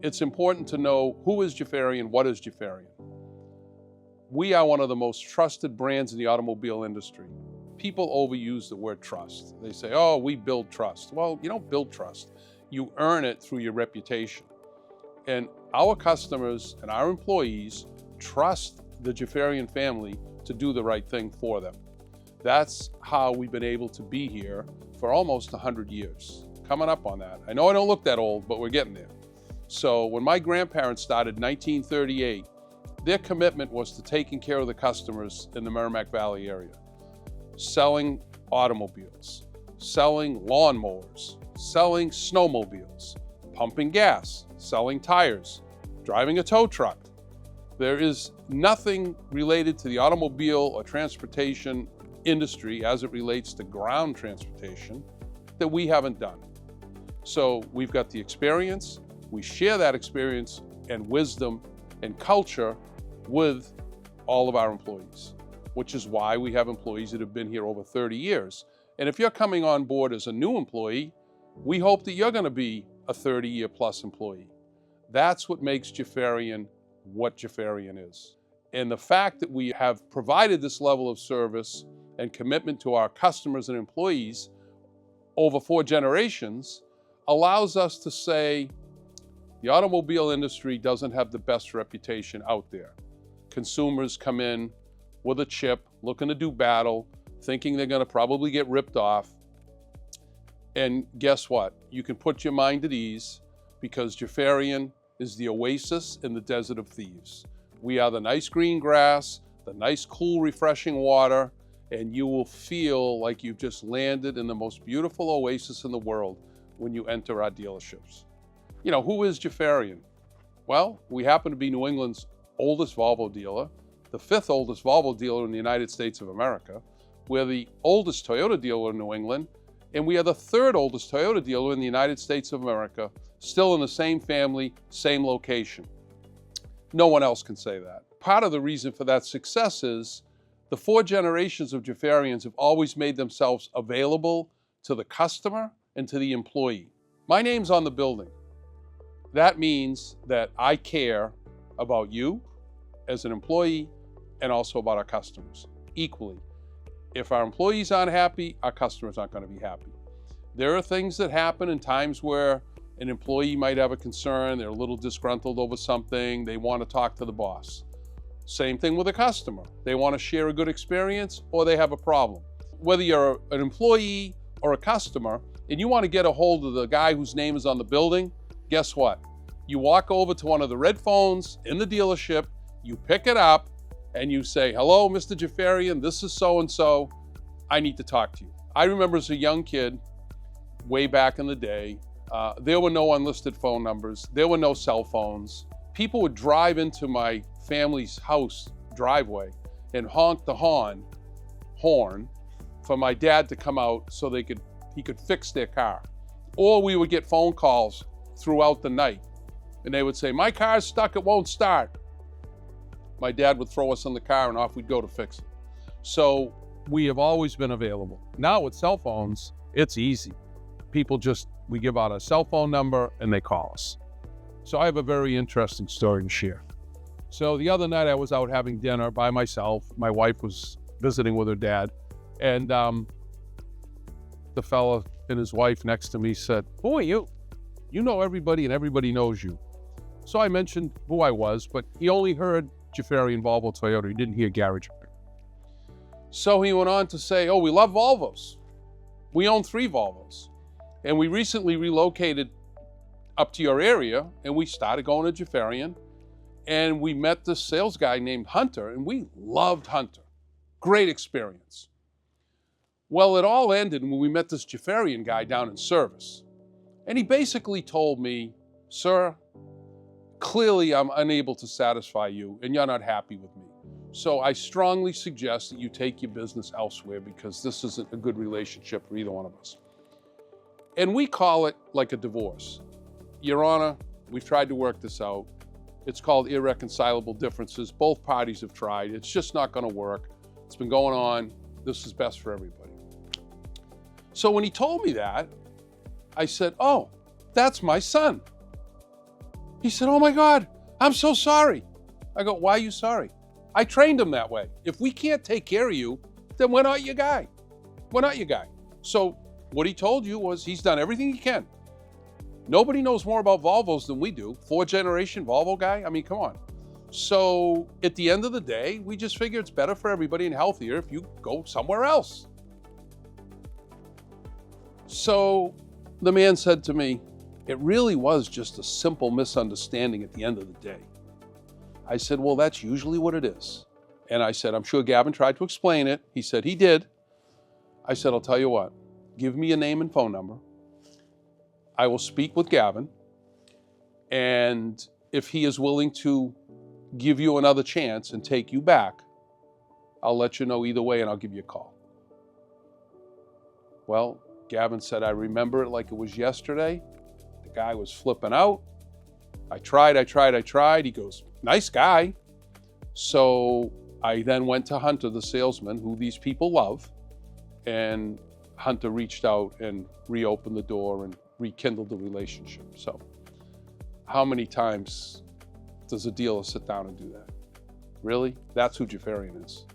it's important to know who is Jaffarian, what is Jaffarian. We are one of the most trusted brands in the automobile industry. People overuse the word trust. They say, oh, we build trust. Well, you don't build trust. You earn it through your reputation. And our customers and our employees trust the Jaffarian family to do the right thing for them. That's how we've been able to be here for almost 100 years. Coming up on that. I know I don't look that old, but we're getting there. So when my grandparents started in 1938, their commitment was to taking care of the customers in the Merrimack Valley area. Selling automobiles, selling lawnmowers, selling snowmobiles, pumping gas, selling tires, driving a tow truck. There is nothing related to the automobile or transportation industry as it relates to ground transportation that we haven't done. So we've got the experience, we share that experience and wisdom and culture with all of our employees, which is why we have employees that have been here over 30 years. And if you're coming on board as a new employee, we hope that you're going to be a 30-year plus employee. That's what makes Jaffarian what Jaffarian is. And the fact that we have provided this level of service and commitment to our customers and employees over 4 generations allows us to say the automobile industry doesn't have the best reputation out there. Consumers come in with a chip, looking to do battle, thinking they're going to probably get ripped off. And guess what? You can put your mind at ease because Jaffarian is the oasis in the desert of thieves. We are the nice green grass, the nice, cool, refreshing water, and you will feel like you've just landed in the most beautiful oasis in the world when you enter our dealerships. You know, who is Jaffarian? Well, we happen to be New England's oldest Volvo dealer, the 5th oldest Volvo dealer in the United States of America. We're the oldest Toyota dealer in New England, and we are the 3rd oldest Toyota dealer in the United States of America, still in the same family, same location. No one else can say that. Part of the reason for that success is the 4 generations of Jaffarians have always made themselves available to the customer and to the employee. My name's on the building. That means that I care about you as an employee and also about our customers equally. If our employees aren't happy, our customers aren't going to be happy. There are things that happen in times where an employee might have a concern, they're a little disgruntled over something, they want to talk to the boss. Same thing with a customer. They want to share a good experience or they have a problem. Whether you're an employee or a customer and you want to get a hold of the guy whose name is on the building, guess what? You walk over to one of the red phones in the dealership, you pick it up, and you say, hello, Mr. Jaffarian, this is so-and-so, I need to talk to you. I remember as a young kid, way back in the day, there were no unlisted phone numbers, there were no cell phones. People would drive into my family's house driveway and honk the horn for my dad to come out so he could fix their car. Or we would get phone calls throughout the night. And they would say, my car's stuck, it won't start. My dad would throw us in the car and off we'd go to fix it. So we have always been available. Now with cell phones, it's easy. We give out a cell phone number and they call us. So I have a very interesting story to share. So the other night I was out having dinner by myself. My wife was visiting with her dad. And the fella and his wife next to me said, who are you? You know everybody and everybody knows you. So I mentioned who I was, but he only heard Jaffarian Volvo Toyota. He didn't hear garage. So he went on to say, oh, we love Volvos. We own 3 Volvos. And we recently relocated up to your area and we started going to Jaffarian and we met this sales guy named Hunter and we loved Hunter. Great experience. Well, it all ended when we met this Jaffarian guy down in service. And he basically told me, sir, clearly I'm unable to satisfy you and you're not happy with me. So I strongly suggest that you take your business elsewhere because this isn't a good relationship for either one of us. And we call it like a divorce. Your Honor, we've tried to work this out. It's called irreconcilable differences. Both parties have tried. It's just not going to work. It's been going on. This is best for everybody. So when he told me that, I said, oh, that's my son. He said, oh my God, I'm so sorry. I go, why are you sorry? I trained him that way. If we can't take care of you, then we're not your guy. We're not your guy. So what he told you was he's done everything he can. Nobody knows more about Volvos than we do. 4th-generation Volvo guy, I mean, come on. So at the end of the day, we just figure it's better for everybody and healthier if you go somewhere else. So the man said to me, it really was just a simple misunderstanding at the end of the day. I said, well, that's usually what it is. And I said, I'm sure Gavin tried to explain it. He said he did. I said, I'll tell you what, give me your name and phone number. I will speak with Gavin. And if he is willing to give you another chance and take you back, I'll let you know either way and I'll give you a call. Well, Gavin said, I remember it like it was yesterday. The guy was flipping out. I tried. He goes, nice guy. So I then went to Hunter, the salesman, who these people love, and Hunter reached out and reopened the door and rekindled the relationship. So how many times does a dealer sit down and do that? Really? That's who Jaffarian is.